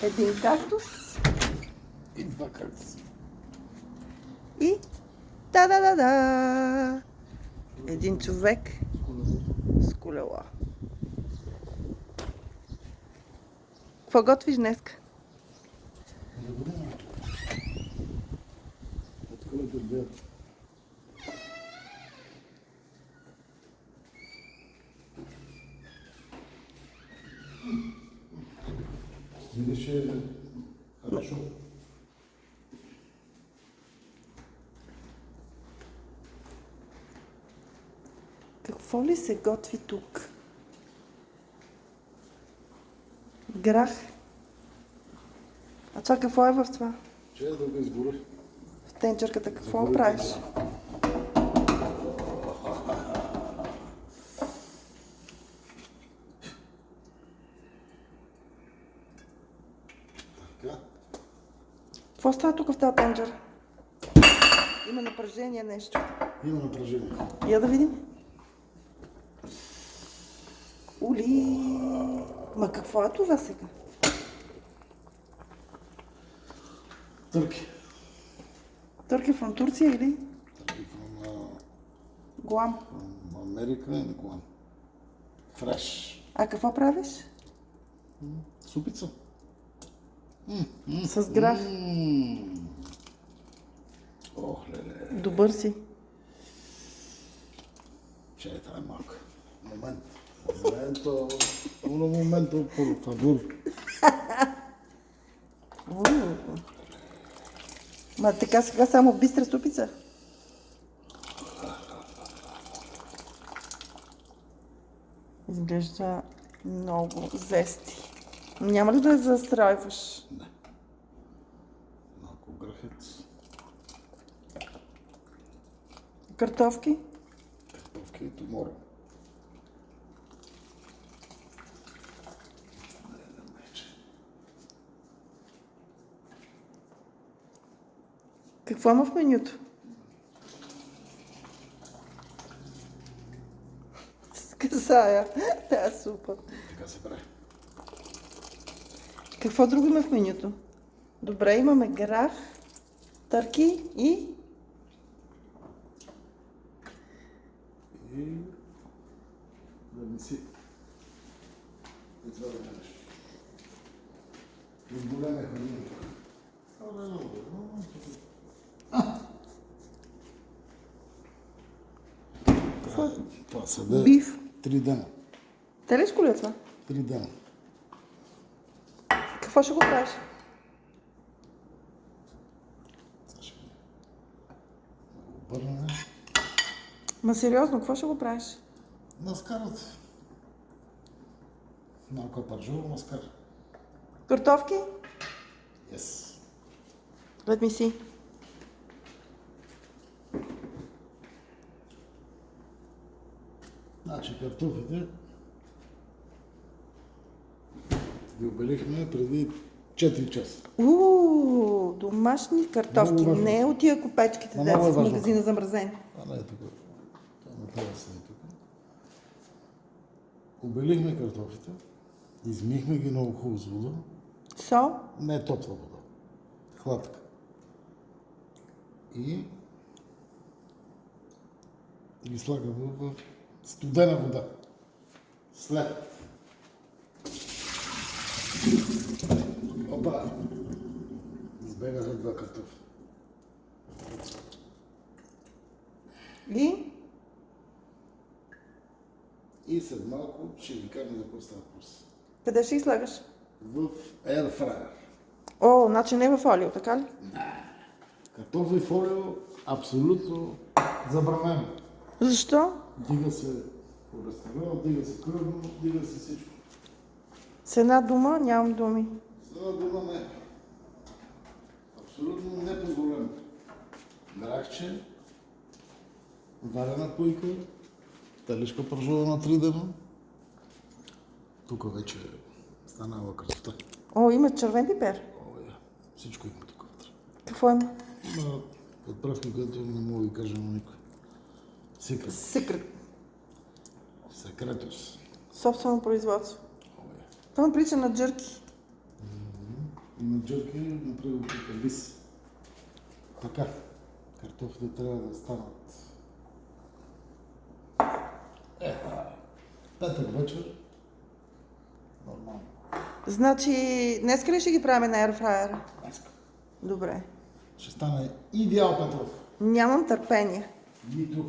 един кактус И два кактуса. и та-да-да-да! Един човек с колела. Какво готвиш днеска? Откройте бед. Видиш хорошо. Какво ли се готви тук? Грах. А това какво е в това? Че да го изгори. В тенчерката какво правиш? Така. Какво става тук в тази тенджера? Има напрежение нещо. Има напрежение. Я да видим. Ули! Ма какво е това сега? Търки. Търки from Турция или? Търки from Гуам. Америка и Гуам. Фреш. А какво правиш? Супица. С грах. Ох, леле. Добър си. Че е тая малка. Момент. Uno momento, por favor. Ма така сега само бистра супица? Изглежда много зести. Няма ли да я застройваш? Не. Малко грахец. Картофки? Картофки и туморо. Какво има в менюто? С касая. Тя е супер. Така се прави. Какво друго има в менюто? Добре, имаме грах, търки и... И да не си. И това да кажеш. Изголяме храним. Това са да... Биф. 3 дена. Те ли сколя това? 3 дена. Какво ще го правиш? Сега ще го обърнем. Ма сериозно, какво ще го правиш? Маскарът. Малко паржово маскар. Картофки? Yes. Let me see. Значи картофите ги обелихме преди 4 часа. Домашни картофки, Много важно. не от тия копечките, Много да е са в важно. магазина замразени. Това не е тук. Това не трябва да се е тук. Обелихме картофите, измихме ги много хубаво с вода. Сол? Не топла вода. Хладка. И ги слагаме в студена вода. След. Опа! Избегаха 2 картофи. И след малко ще ви кажа за какво става въпрос. Къде ще ги слагаш? В airfryer. О, значи не в фолио, така ли? Картофи фолио абсолютно забранено. Защо? Дига се холестерол, дига се кръвно, дига се всичко. С една дума нямам думи. С една дума не. Абсолютно непозволено. Грахче, варена пуйка, телешка пържова на 3 дена. Тук вече станала красота. О, има червен пипер. Всичко има тук вътре. Какво има? Има подправки, които не мога да ви кажа на никой. Секрет. Секрет. Секретус. Собствено производство. Това ме прилича на джърки. на джерки, направи го тук лис. Така, картофите трябва да станат. Петък вечер. Нормално. Значи, днес ли ще ги правим на airfryer? Днеска. Добре. Ще стане идеал, Петров. Нямам търпение. Нито.